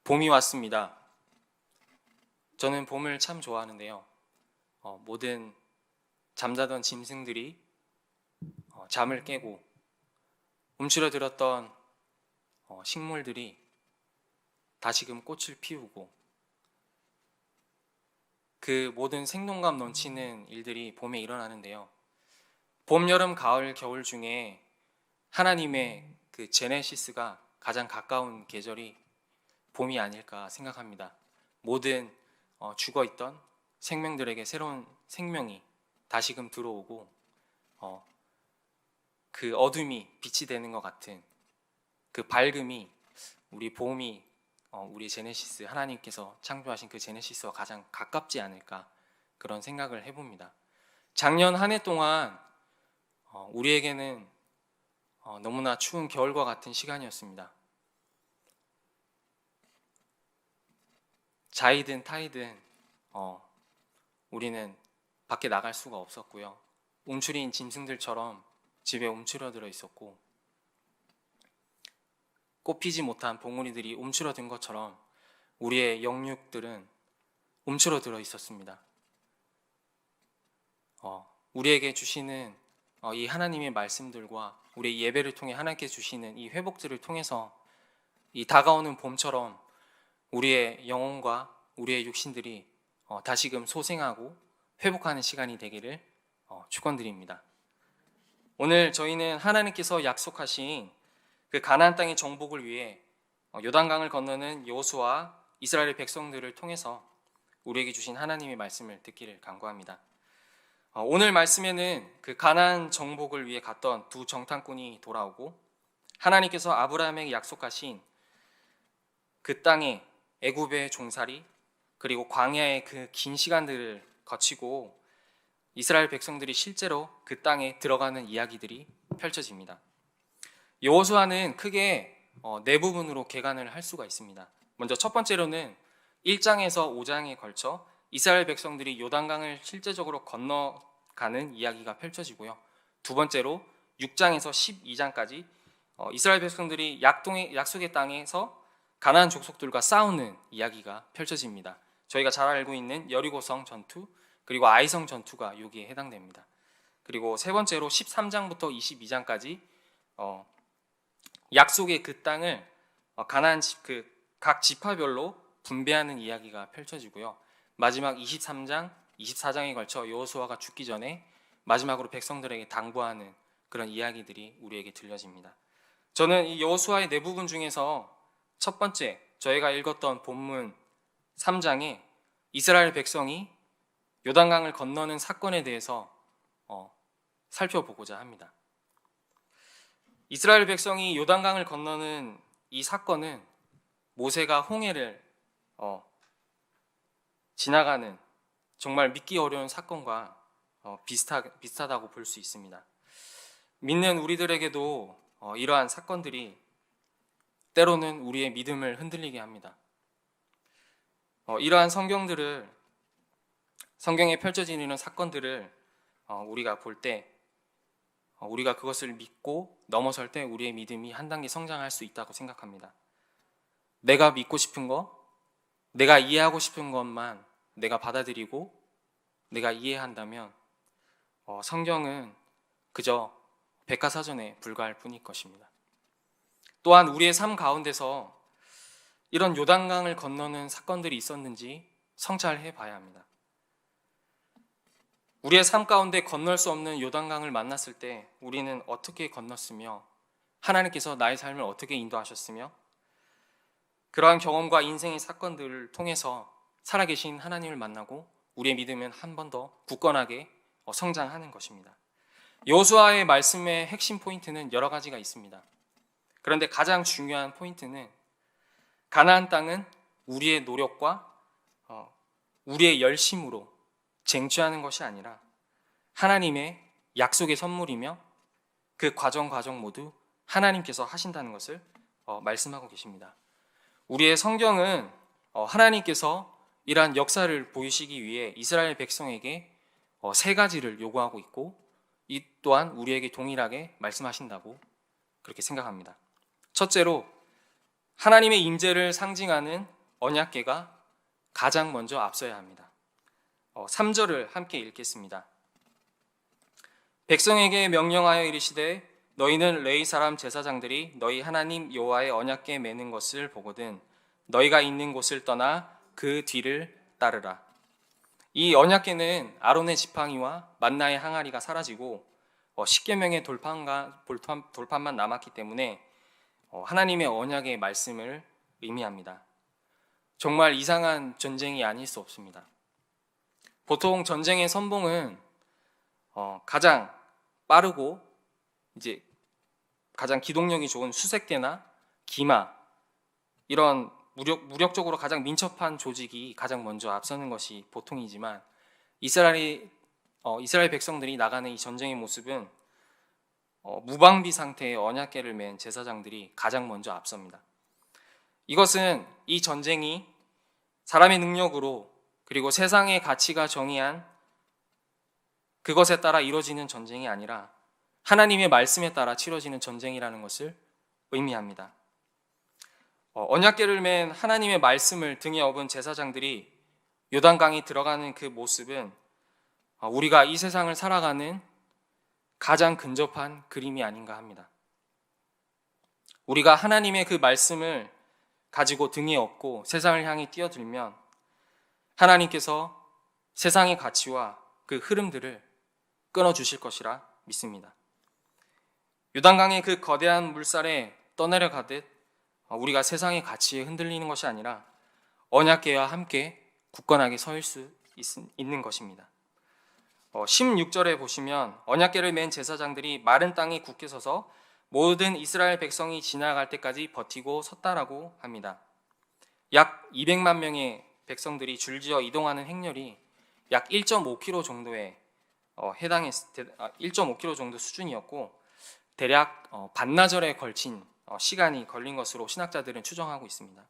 봄이 왔습니다. 저는 봄을 참 좋아하는데요. 모든 잠자던 짐승들이 잠을 깨고 움츠러들었던 식물들이 다시금 꽃을 피우고 그 모든 생동감 넘치는 일들이 봄에 일어나는데요. 봄, 여름, 가을, 겨울 중에 하나님의 그 제네시스가 가장 가까운 계절이 봄이 아닐까 생각합니다. 모든 죽어있던 생명들에게 새로운 생명이 다시금 들어오고 그 어둠이 빛이 되는 것 같은 그 밝음이 우리 봄이 우리 제네시스 하나님께서 창조하신 그 제네시스와 가장 가깝지 않을까 그런 생각을 해봅니다. 작년 한 해 동안 우리에게는 너무나 추운 겨울과 같은 시간이었습니다. 자이든 타이든 우리는 밖에 나갈 수가 없었고요. 움츠린 짐승들처럼 집에 움츠러들어 있었고 꽃피지 못한 봉우리들이 움츠러든 것처럼 우리의 영육들은 움츠러들어 있었습니다. 우리에게 주시는 이 하나님의 말씀들과 우리의 예배를 통해 하나님께 주시는 이 회복들을 통해서 이 다가오는 봄처럼 우리의 영혼과 우리의 육신들이 다시금 소생하고 회복하는 시간이 되기를 축원드립니다. 오늘 저희는 하나님께서 약속하신 그 가나안 땅의 정복을 위해 요단강을 건너는 여호수아와 이스라엘 백성들을 통해서 우리에게 주신 하나님의 말씀을 듣기를 간구합니다. 오늘 말씀에는 그 가나안 정복을 위해 갔던 두 정탐꾼이 돌아오고 하나님께서 아브라함에게 약속하신 그 땅에 애굽의 종살이 그리고 광야의 그 긴 시간들을 거치고 이스라엘 백성들이 실제로 그 땅에 들어가는 이야기들이 펼쳐집니다. 여호수아는 크게 네 부분으로 개관을 할 수가 있습니다. 먼저 첫 번째로는 1장에서 5장에 걸쳐 이스라엘 백성들이 요단강을 실제적으로 건너가는 이야기가 펼쳐지고요. 두 번째로 6장에서 12장까지 이스라엘 백성들이 약속의 땅에서 가나안 족속들과 싸우는 이야기가 펼쳐집니다. 저희가 잘 알고 있는 여리고성 전투 그리고 아이성 전투가 여기에 해당됩니다. 그리고 세 번째로 13장부터 22장까지 약속의 그 땅을 가나안 각 지파별로 분배하는 이야기가 펼쳐지고요. 마지막 23장, 24장에 걸쳐 여호수아가 죽기 전에 마지막으로 백성들에게 당부하는 그런 이야기들이 우리에게 들려집니다. 저는 이 여호수아의 네 부분 중에서 첫 번째 저희가 읽었던 본문 3장에 이스라엘 백성이 요단강을 건너는 사건에 대해서 살펴보고자 합니다. 이스라엘 백성이 요단강을 건너는 이 사건은 모세가 홍해를 지나가는 정말 믿기 어려운 사건과 비슷하다고 볼 수 있습니다. 믿는 우리들에게도 이러한 사건들이 때로는 우리의 믿음을 흔들리게 합니다. 이러한 성경에 펼쳐지는 사건들을 우리가 볼 때 우리가 그것을 믿고 넘어설 때 우리의 믿음이 한 단계 성장할 수 있다고 생각합니다. 내가 믿고 싶은 거, 내가 이해하고 싶은 것만 내가 받아들이고 내가 이해한다면 성경은 그저 백과사전에 불과할 뿐일 것입니다. 또한 우리의 삶 가운데서 이런 요단강을 건너는 사건들이 있었는지 성찰해 봐야 합니다. 우리의 삶 가운데 건널 수 없는 요단강을 만났을 때 우리는 어떻게 건넜으며 하나님께서 나의 삶을 어떻게 인도하셨으며 그러한 경험과 인생의 사건들을 통해서 살아계신 하나님을 만나고 우리의 믿음은 한 번 더 굳건하게 성장하는 것입니다. 여호수아의 말씀의 핵심 포인트는 여러 가지가 있습니다. 그런데 가장 중요한 포인트는 가나안 땅은 우리의 노력과 우리의 열심으로 쟁취하는 것이 아니라 하나님의 약속의 선물이며 그 과정 모두 하나님께서 하신다는 것을 말씀하고 계십니다. 우리의 성경은 하나님께서 이러한 역사를 보이시기 위해 이스라엘 백성에게 세 가지를 요구하고 있고 이 또한 우리에게 동일하게 말씀하신다고 그렇게 생각합니다. 첫째로 하나님의 임재를 상징하는 언약궤가 가장 먼저 앞서야 합니다. 3절을 함께 읽겠습니다. 백성에게 명령하여 이르시되 너희는 레위 사람 제사장들이 너희 하나님 여호와의 언약궤 매는 것을 보거든 너희가 있는 곳을 떠나 그 뒤를 따르라. 이 언약궤는 아론의 지팡이와 만나의 항아리가 사라지고 십계명의 돌판만 남았기 때문에 하나님의 언약의 말씀을 의미합니다. 정말 이상한 전쟁이 아닐 수 없습니다. 보통 전쟁의 선봉은 가장 빠르고 이제 가장 기동력이 좋은 수색대나 기마 이런 무력적으로 가장 민첩한 조직이 가장 먼저 앞서는 것이 보통이지만 이스라엘 백성들이 나가는 이 전쟁의 모습은 무방비 상태의 언약궤를 맨 제사장들이 가장 먼저 앞섭니다. 이것은 이 전쟁이 사람의 능력으로 그리고 세상의 가치가 정의한 그것에 따라 이루어지는 전쟁이 아니라 하나님의 말씀에 따라 치러지는 전쟁이라는 것을 의미합니다. 언약궤를 맨 하나님의 말씀을 등에 업은 제사장들이 요단강에 들어가는 그 모습은 우리가 이 세상을 살아가는 가장 근접한 그림이 아닌가 합니다. 우리가 하나님의 그 말씀을 가지고 등에 업고 세상을 향해 뛰어들면 하나님께서 세상의 가치와 그 흐름들을 끊어주실 것이라 믿습니다. 요단강의 그 거대한 물살에 떠내려 가듯 우리가 세상의 가치에 흔들리는 것이 아니라 언약궤와 함께 굳건하게 서 있을 수 있는 것입니다. 16절에 보시면 언약궤를 맨 제사장들이 마른 땅에 굳게 서서 모든 이스라엘 백성이 지나갈 때까지 버티고 섰다라고 합니다. 약 200만 명의 백성들이 줄지어 이동하는 행렬이 약 1.5km 정도에 1.5km 정도 수준이었고 대략 반나절에 걸친 시간이 걸린 것으로 신학자들은 추정하고 있습니다.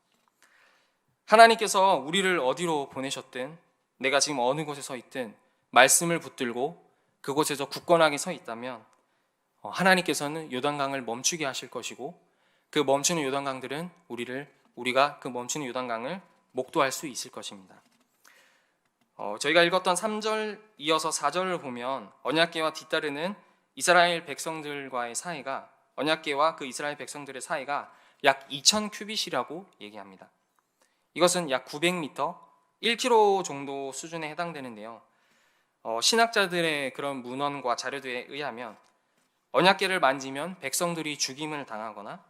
하나님께서 우리를 어디로 보내셨든 내가 지금 어느 곳에 서 있든 말씀을 붙들고 그곳에서 굳건하게 서 있다면 하나님께서는 요단강을 멈추게 하실 것이고 그 멈추는 요단강들은 우리가 그 멈추는 요단강을 목도할 수 있을 것입니다. 저희가 읽었던 3절 이어서 4절을 보면 언약궤와 뒤따르는 이스라엘 백성들과의 사이가 언약궤와 그 이스라엘 백성들의 사이가 약 2000큐빗이라고 얘기합니다. 이것은 약 900m, 1km 정도 수준에 해당되는데요. 신학자들의 그런 문헌과 자료들에 의하면 언약궤를 만지면 백성들이 죽임을 당하거나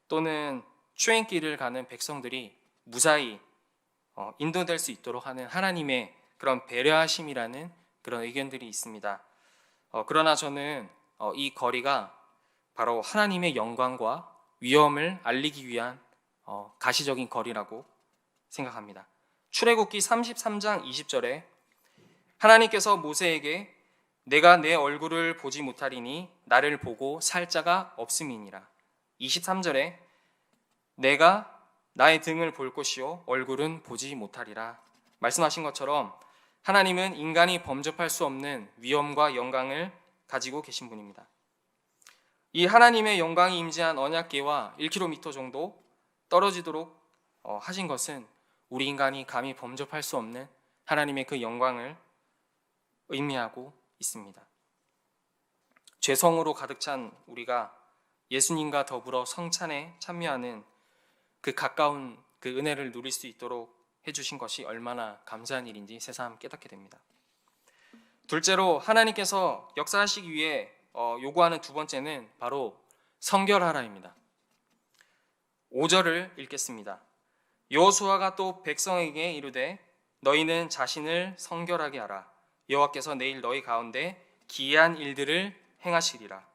또는 추행길을 가는 백성들이 무사히 인도될 수 있도록 하는 하나님의 그런 배려하심이라는 그런 의견들이 있습니다. 그러나 저는 이 거리가 바로 하나님의 영광과 위엄을 알리기 위한 가시적인 거리라고 생각합니다. 출애굽기 33장 20절에 하나님께서 모세에게 내가 내 얼굴을 보지 못하리니 나를 보고 살 자가 없음이니라. 23절에 내가 나의 등을 볼 것이요 얼굴은 보지 못하리라. 말씀하신 것처럼 하나님은 인간이 범접할 수 없는 위엄과 영광을 가지고 계신 분입니다. 이 하나님의 영광이 임재한 언약궤와 1km 정도 떨어지도록 하신 것은 우리 인간이 감히 범접할 수 없는 하나님의 그 영광을 의미하고 있습니다. 죄성으로 가득 찬 우리가 예수님과 더불어 성찬에 참여하는 그 가까운 그 은혜를 누릴 수 있도록 해주신 것이 얼마나 감사한 일인지 새삼 깨닫게 됩니다. 둘째로 하나님께서 역사하시기 위해 요구하는 두 번째는 바로 성결하라입니다. 5절을 읽겠습니다. 여호수아가 또 백성에게 이르되 너희는 자신을 성결하게 하라. 여호와께서 내일 너희 가운데 기이한 일들을 행하시리라.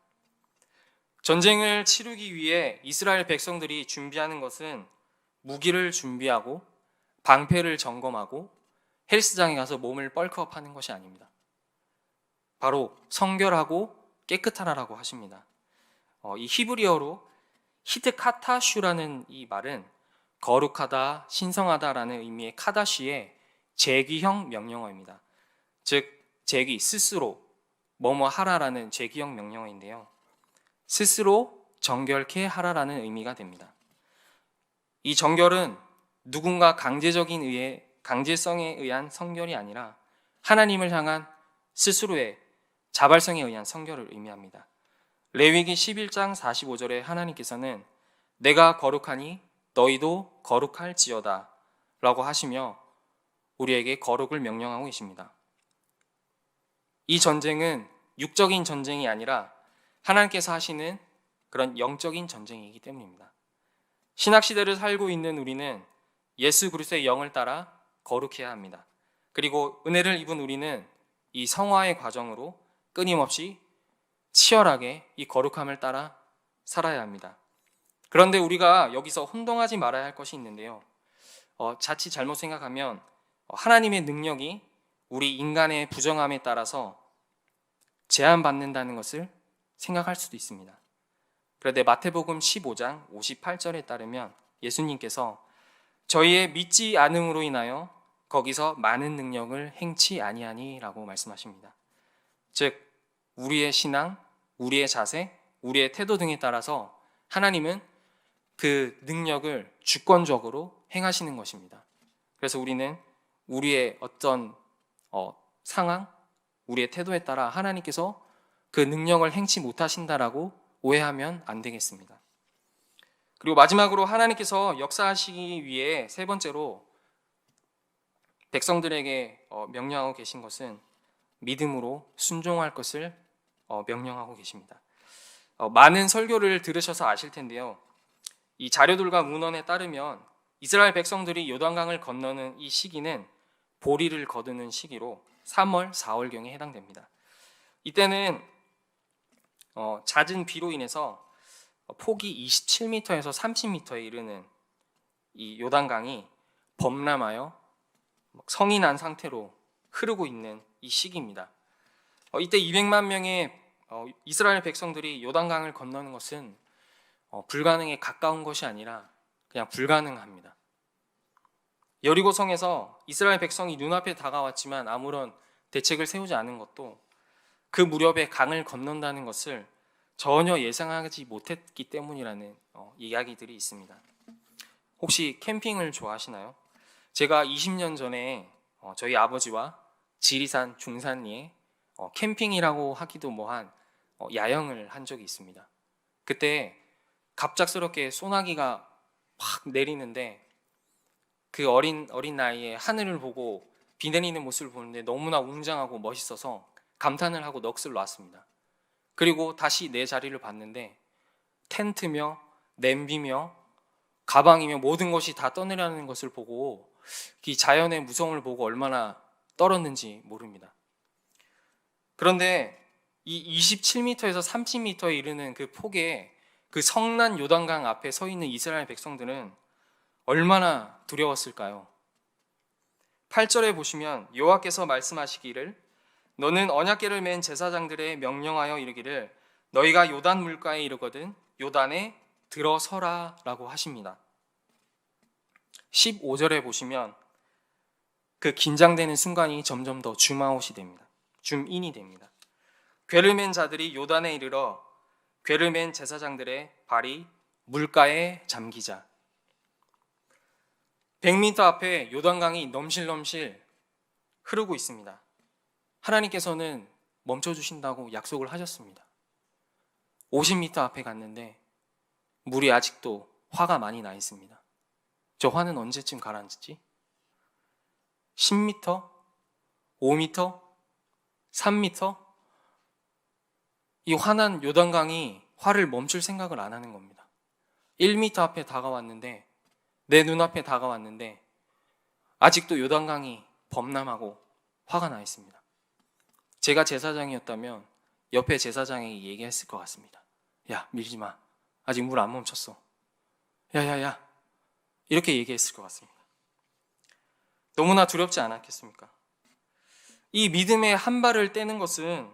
전쟁을 치르기 위해 이스라엘 백성들이 준비하는 것은 무기를 준비하고 방패를 점검하고 헬스장에 가서 몸을 벌크업하는 것이 아닙니다. 바로 성결하고 깨끗하라고 하십니다. 이 히브리어로 히드카타슈라는 이 말은 거룩하다, 신성하다라는 의미의 카다시의 제귀형 명령어입니다. 즉 제귀, 스스로 뭐뭐 하라라는 제귀형 명령어인데요. 스스로 정결케 하라라는 의미가 됩니다. 이 정결은 누군가 강제성에 의한 성결이 아니라 하나님을 향한 스스로의 자발성에 의한 성결을 의미합니다. 레위기 11장 45절에 하나님께서는 내가 거룩하니 너희도 거룩할지어다 라고 하시며 우리에게 거룩을 명령하고 계십니다. 이 전쟁은 육적인 전쟁이 아니라 하나님께서 하시는 그런 영적인 전쟁이기 때문입니다. 신학시대를 살고 있는 우리는 예수 그리스도의 영을 따라 거룩해야 합니다. 그리고 은혜를 입은 우리는 이 성화의 과정으로 끊임없이 치열하게 이 거룩함을 따라 살아야 합니다. 그런데 우리가 여기서 혼동하지 말아야 할 것이 있는데요. 자칫 잘못 생각하면 하나님의 능력이 우리 인간의 부정함에 따라서 제한받는다는 것을 생각할 수도 있습니다. 그런데 마태복음 15장 58절에 따르면 예수님께서 저희의 믿지 않음으로 인하여 거기서 많은 능력을 행치 아니하니라고 말씀하십니다. 즉 우리의 신앙, 우리의 자세, 우리의 태도 등에 따라서 하나님은 그 능력을 주권적으로 행하시는 것입니다. 그래서 우리는 우리의 어떤 상황, 우리의 태도에 따라 하나님께서 그 능력을 행치 못하신다라고 오해하면 안 되겠습니다. 그리고 마지막으로 하나님께서 역사하시기 위해 세 번째로 백성들에게 명령하고 계신 것은 믿음으로 순종할 것을 명령하고 계십니다. 많은 설교를 들으셔서 아실 텐데요. 이 자료들과 문헌에 따르면 이스라엘 백성들이 요단강을 건너는 이 시기는 보리를 거두는 시기로 3월, 4월경에 해당됩니다. 이때는 잦은 비로 인해서 폭이 27m에서 30m에 이르는 이 요단강이 범람하여 성이 난 상태로 흐르고 있는 이 시기입니다. 이때 200만 명의 이스라엘 백성들이 요단강을 건너는 것은 불가능에 가까운 것이 아니라 그냥 불가능합니다. 여리고성에서 이스라엘 백성이 눈앞에 다가왔지만 아무런 대책을 세우지 않은 것도 그 무렵에 강을 건넌다는 것을 전혀 예상하지 못했기 때문이라는 이야기들이 있습니다. 혹시 캠핑을 좋아하시나요? 제가 20년 전에 저희 아버지와 지리산 중산리에 캠핑이라고 하기도 뭐한 야영을 한 적이 있습니다. 그때 갑작스럽게 소나기가 확 내리는데 그 어린 나이에 하늘을 보고 비 내리는 모습을 보는데 너무나 웅장하고 멋있어서 감탄을 하고 넋을 놨습니다. 그리고 다시 내 자리를 봤는데 텐트며 냄비며 가방이며 모든 것이 다 떠내려가는 것을 보고 이 자연의 무서움을 보고 얼마나 떨었는지 모릅니다. 그런데 이 27m에서 30m에 이르는 그 폭에 그 성난 요단강 앞에 서 있는 이스라엘 백성들은 얼마나 두려웠을까요? 8절에 보시면 여호와께서 말씀하시기를 너는 언약궤를 맨 제사장들에 명령하여 이르기를 너희가 요단 물가에 이르거든 요단에 들어서라 라고 하십니다. 15절에 보시면 그 긴장되는 순간이 점점 더 줌아웃이 됩니다. 줌인이 됩니다. 궤를 맨 자들이 요단에 이르러 궤를 맨 제사장들의 발이 물가에 잠기자. 100m 앞에 요단강이 넘실넘실 흐르고 있습니다. 하나님께서는 멈춰주신다고 약속을 하셨습니다. 50m 앞에 갔는데 물이 아직도 화가 많이 나 있습니다. 저 화는 언제쯤 가라앉지? 10m? 5m? 3m? 이 화난 요단강이 화를 멈출 생각을 안 하는 겁니다. 1m 앞에 다가왔는데 내 눈앞에 다가왔는데 아직도 요단강이 범람하고 화가 나 있습니다. 제가 제사장이었다면 옆에 제사장에게 얘기했을 것 같습니다. 야, 밀지 마. 아직 물 안 멈췄어. 야야야. 이렇게 얘기했을 것 같습니다. 너무나 두렵지 않았겠습니까? 이 믿음의 한 발을 떼는 것은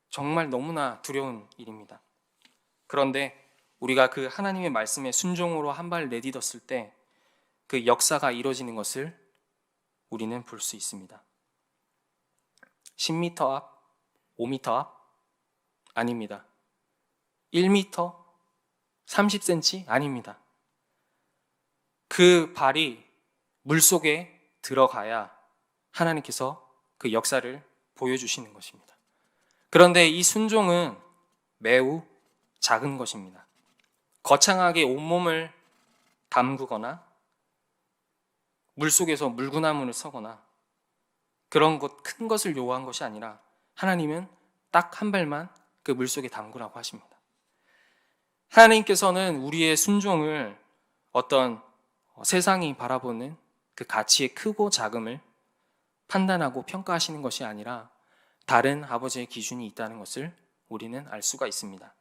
정말 너무나 두려운 일입니다. 그런데 우리가 그 하나님의 말씀에 순종으로 한 발 내딛었을 때 그 역사가 이루어지는 것을 우리는 볼 수 있습니다. 10m 앞, 5m 앞? 아닙니다. 1m, 30cm? 아닙니다. 그 발이 물속에 들어가야 하나님께서 그 역사를 보여주시는 것입니다. 그런데 이 순종은 매우 작은 것입니다. 거창하게 온몸을 담그거나 물속에서 물구나무를 서거나 그런 큰 것을 요구한 것이 아니라 하나님은 딱 한 발만 그 물속에 담그라고 하십니다. 하나님께서는 우리의 순종을 어떤 세상이 바라보는 그 가치의 크고 작음을 판단하고 평가하시는 것이 아니라 다른 아버지의 기준이 있다는 것을 우리는 알 수가 있습니다.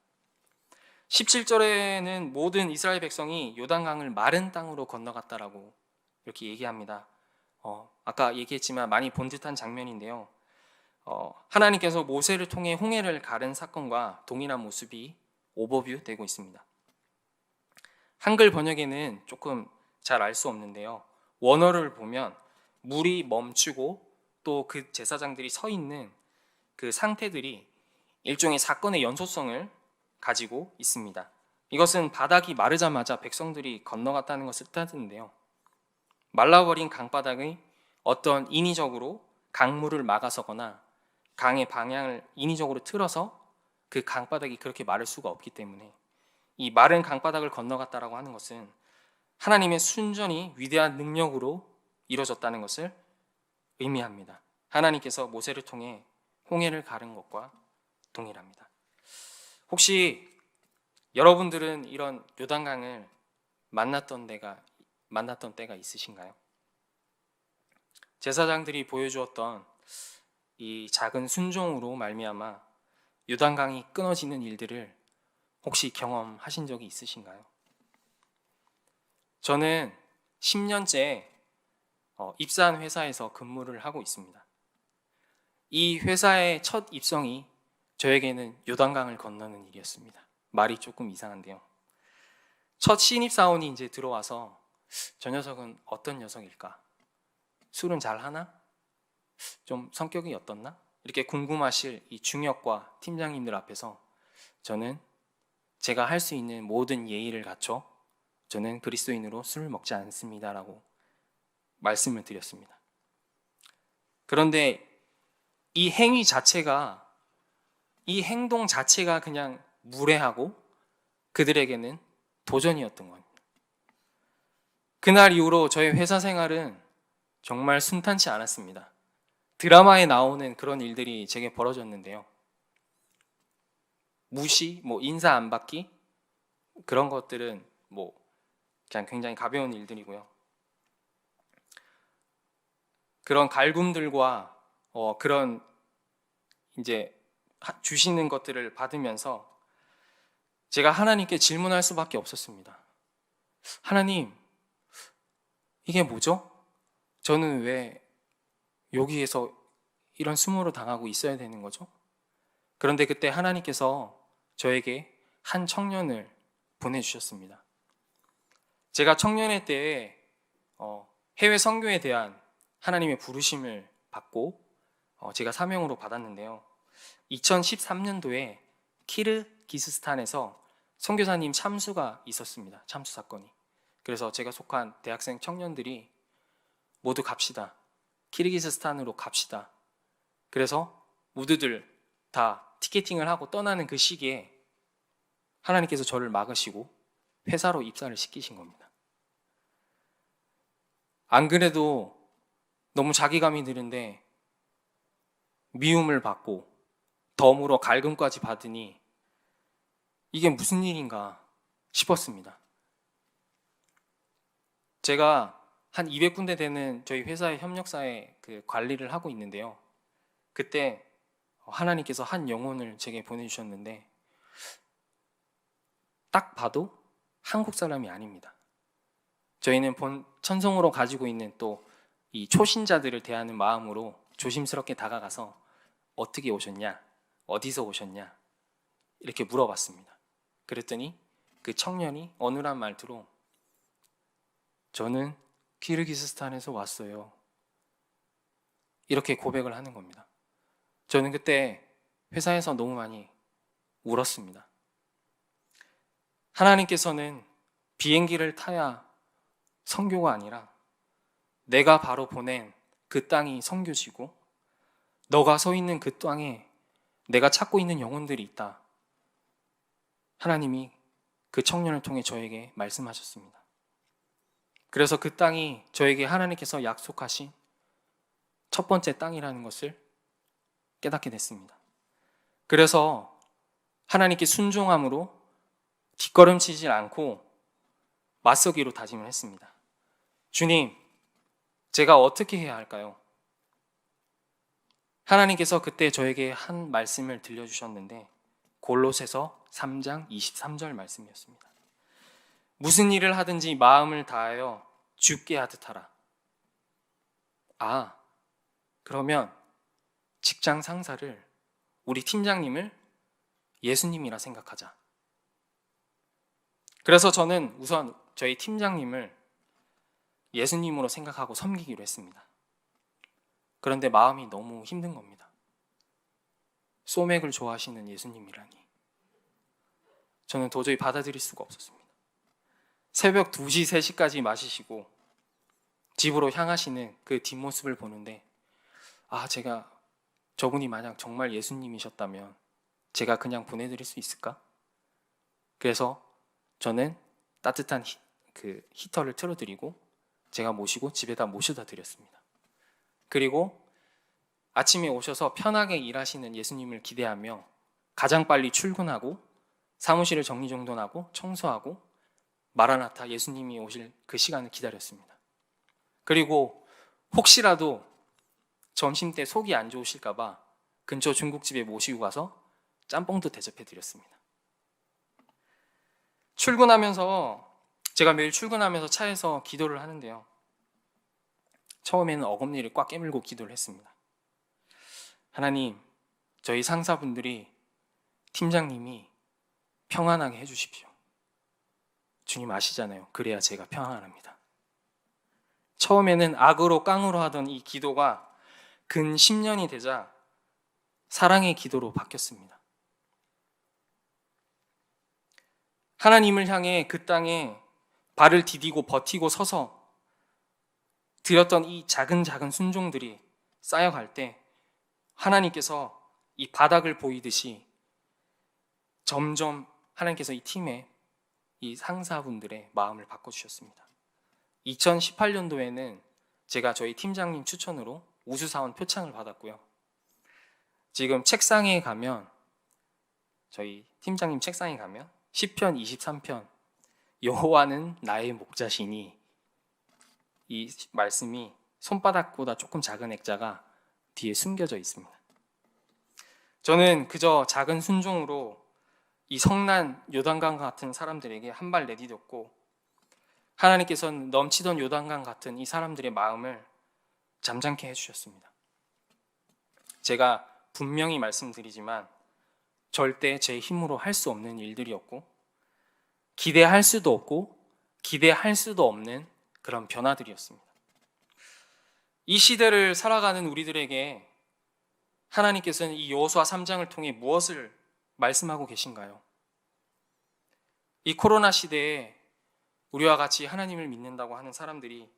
17절에는 모든 이스라엘 백성이 요단강을 마른 땅으로 건너갔다라고 이렇게 얘기합니다. 아까 얘기했지만 많이 본 듯한 장면인데요. 하나님께서 모세를 통해 홍해를 가른 사건과 동일한 모습이 오버뷰 되고 있습니다. 한글 번역에는 조금 잘 알 수 없는데요. 원어를 보면 물이 멈추고 또 그 제사장들이 서 있는 그 상태들이 일종의 사건의 연속성을 가지고 있습니다. 이것은 바닥이 마르자마자 백성들이 건너갔다는 것을 뜻하는데요. 말라버린 강바닥의 어떤 인위적으로 강물을 막아서거나 강의 방향을 인위적으로 틀어서 그 강바닥이 그렇게 마를 수가 없기 때문에 이 마른 강바닥을 건너갔다라고 하는 것은 하나님의 순전히 위대한 능력으로 이루어졌다는 것을 의미합니다. 하나님께서 모세를 통해 홍해를 가른 것과 동일합니다. 혹시 여러분들은 이런 요단강을 만났던 때가 있으신가요? 제사장들이 보여주었던 이 작은 순종으로 말미암아 요단강이 끊어지는 일들을 혹시 경험하신 적이 있으신가요? 저는 10년째 입사한 회사에서 근무를 하고 있습니다. 이 회사의 첫 입성이 저에게는 요단강을 건너는 일이었습니다. 말이 조금 이상한데요. 첫 신입사원이 이제 들어와서 저 녀석은 어떤 녀석일까? 술은 잘 하나? 좀 성격이 어떻나? 이렇게 궁금하실 이 중역과 팀장님들 앞에서 저는 제가 할 수 있는 모든 예의를 갖춰 저는 그리스도인으로 술을 먹지 않습니다라고 말씀을 드렸습니다. 그런데 이 행위 자체가, 이 행동 자체가 그냥 무례하고 그들에게는 도전이었던 겁니다. 그날 이후로 저의 회사 생활은 정말 순탄치 않았습니다. 드라마에 나오는 그런 일들이 제게 벌어졌는데요. 무시, 인사 안 받기 그런 것들은 그냥 굉장히 가벼운 일들이고요. 그런 갈굼들과 그런 이제 주시는 것들을 받으면서 제가 하나님께 질문할 수밖에 없었습니다. 하나님, 이게 뭐죠? 저는 왜 여기에서 이런 수모를 당하고 있어야 되는 거죠? 그런데 그때 하나님께서 저에게 한 청년을 보내주셨습니다. 제가 청년회 때에 해외 선교에 대한 하나님의 부르심을 받고 제가 사명으로 받았는데요. 2013년도에 키르기스스탄에서 선교사님 참수가 있었습니다. 참수 사건이. 그래서 제가 속한 대학생 청년들이 모두 갑시다. 키르기스스탄으로 갑시다. 그래서 모두들 다 티켓팅을 하고 떠나는 그 시기에 하나님께서 저를 막으시고 회사로 입사를 시키신 겁니다. 안 그래도 너무 자기감이 드는데 미움을 받고 덤으로 갈굼까지 받으니 이게 무슨 일인가 싶었습니다. 제가 한 200군데 되는 저희 회사의 협력사의 그 관리를 하고 있는데요. 그때 하나님께서 한 영혼을 제게 보내주셨는데 딱 봐도 한국 사람이 아닙니다. 저희는 본 천성으로 가지고 있는 또 이 초신자들을 대하는 마음으로 조심스럽게 다가가서 어떻게 오셨냐? 어디서 오셨냐? 이렇게 물어봤습니다. 그랬더니 그 청년이 어눌한 말투로 저는 키르기스스탄에서 왔어요. 이렇게 고백을 하는 겁니다. 저는 그때 회사에서 너무 많이 울었습니다. 하나님께서는 비행기를 타야 선교가 아니라 내가 바로 보낸 그 땅이 선교지고 너가 서 있는 그 땅에 내가 찾고 있는 영혼들이 있다. 하나님이 그 청년을 통해 저에게 말씀하셨습니다. 그래서 그 땅이 저에게 하나님께서 약속하신 첫 번째 땅이라는 것을 깨닫게 됐습니다. 그래서 하나님께 순종함으로 뒷걸음치지 않고 맞서기로 다짐을 했습니다. 주님, 제가 어떻게 해야 할까요? 하나님께서 그때 저에게 한 말씀을 들려주셨는데 골로새서 3장 23절 말씀이었습니다. 무슨 일을 하든지 마음을 다하여 주께 하듯 하라. 그러면 직장 상사를, 우리 팀장님을 예수님이라 생각하자. 그래서 저는 우선 저희 팀장님을 예수님으로 생각하고 섬기기로 했습니다. 그런데 마음이 너무 힘든 겁니다. 소맥을 좋아하시는 예수님이라니. 저는 도저히 받아들일 수가 없었습니다. 새벽 2시, 3시까지 마시시고 집으로 향하시는 그 뒷모습을 보는데 제가 저분이 만약 정말 예수님이셨다면 제가 그냥 보내드릴 수 있을까? 그래서 저는 따뜻한 히터를 틀어드리고 제가 모시고 집에다 모셔다 드렸습니다. 그리고 아침에 오셔서 편하게 일하시는 예수님을 기대하며 가장 빨리 출근하고 사무실을 정리정돈하고 청소하고 마라나타 예수님이 오실 그 시간을 기다렸습니다. 그리고 혹시라도 점심때 속이 안 좋으실까봐 근처 중국집에 모시고 가서 짬뽕도 대접해 드렸습니다. 제가 매일 출근하면서 차에서 기도를 하는데요. 처음에는 어금니를 꽉 깨물고 기도를 했습니다. 하나님, 저희 상사분들이, 팀장님이 평안하게 해주십시오. 주님 아시잖아요. 그래야 제가 평안합니다. 처음에는 악으로 깡으로 하던 이 기도가 근 10년이 되자 사랑의 기도로 바뀌었습니다. 하나님을 향해 그 땅에 발을 디디고 버티고 서서 드렸던 이 작은 순종들이 쌓여갈 때 하나님께서 이 바닥을 보이듯이 점점 하나님께서 이 팀의 이 상사분들의 마음을 바꿔주셨습니다. 2018년도에는 제가 저희 팀장님 추천으로 우수사원 표창을 받았고요. 지금 책상에 가면, 저희 팀장님 책상에 가면 시편 23편 여호와는 나의 목자시니, 이 말씀이 손바닥보다 조금 작은 액자가 뒤에 숨겨져 있습니다. 저는 그저 작은 순종으로 이 성난 요단강 같은 사람들에게 한 발 내디뎠고 하나님께서는 넘치던 요단강 같은 이 사람들의 마음을 잠잠케 해주셨습니다. 제가 분명히 말씀드리지만 절대 제 힘으로 할 수 없는 일들이었고 기대할 수도 없고 기대할 수도 없는 그런 변화들이었습니다. 이 시대를 살아가는 우리들에게 하나님께서는 이 여호수아 3장을 통해 무엇을 말씀하고 계신가요? 이 코로나 시대에 우리와 같이 하나님을 믿는다고 하는 사람들이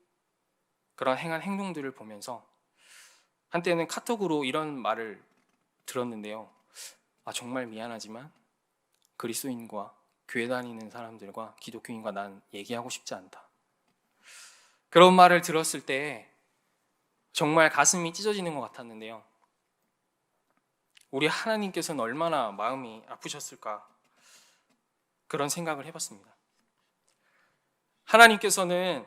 그런 행한 행동들을 보면서 한때는 카톡으로 이런 말을 들었는데요. 정말 미안하지만 그리스도인과 교회 다니는 사람들과 기독교인과 난 얘기하고 싶지 않다. 그런 말을 들었을 때 정말 가슴이 찢어지는 것 같았는데요. 우리 하나님께서는 얼마나 마음이 아프셨을까, 그런 생각을 해봤습니다. 하나님께서는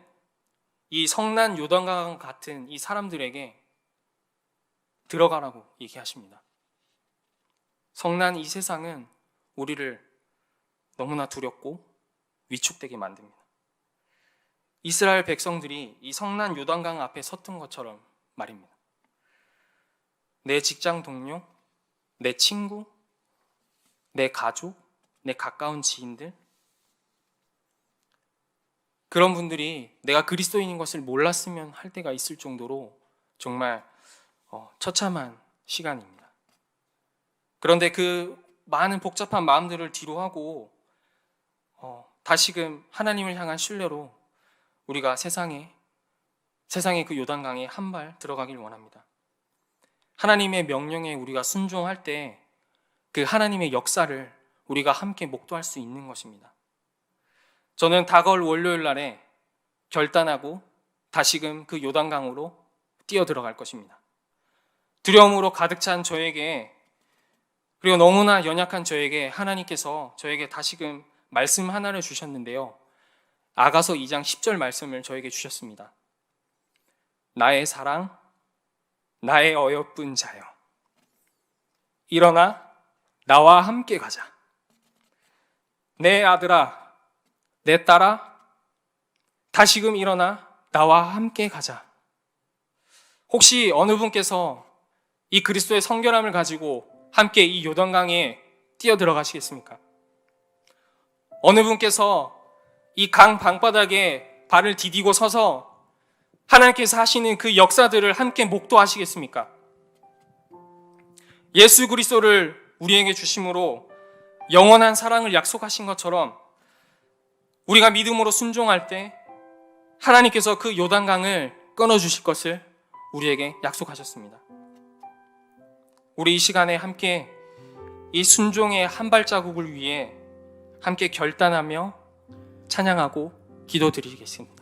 이 성난 요단강 같은 이 사람들에게 들어가라고 얘기하십니다. 성난 이 세상은 우리를 너무나 두렵고 위축되게 만듭니다. 이스라엘 백성들이 이 성난 요단강 앞에 섰던 것처럼 말입니다. 내 직장 동료, 내 친구, 내 가족, 내 가까운 지인들, 그런 분들이 내가 그리스도인인 것을 몰랐으면 할 때가 있을 정도로 정말 처참한 시간입니다. 그런데 그 많은 복잡한 마음들을 뒤로하고 다시금 하나님을 향한 신뢰로 우리가 세상의 그 요단강에 한 발 들어가길 원합니다. 하나님의 명령에 우리가 순종할 때 그 하나님의 역사를 우리가 함께 목도할 수 있는 것입니다. 저는 다가올 월요일 날에 결단하고 다시금 그 요단강으로 뛰어들어갈 것입니다. 두려움으로 가득 찬 저에게, 그리고 너무나 연약한 저에게 하나님께서 저에게 다시금 말씀 하나를 주셨는데요. 아가서 2장 10절 말씀을 저에게 주셨습니다. 나의 사랑, 나의 어여쁜 자여, 일어나 나와 함께 가자. 내 아들아, 내 딸아, 다시금 일어나 나와 함께 가자. 혹시 어느 분께서 이 그리스도의 성결함을 가지고 함께 이 요단강에 뛰어들어가시겠습니까? 어느 분께서 이 강 방바닥에 발을 디디고 서서 하나님께서 하시는 그 역사들을 함께 목도하시겠습니까? 예수 그리스도를 우리에게 주심으로 영원한 사랑을 약속하신 것처럼 우리가 믿음으로 순종할 때 하나님께서 그 요단강을 끊어주실 것을 우리에게 약속하셨습니다. 우리 이 시간에 함께 이 순종의 한 발자국을 위해 함께 결단하며 찬양하고 기도드리겠습니다.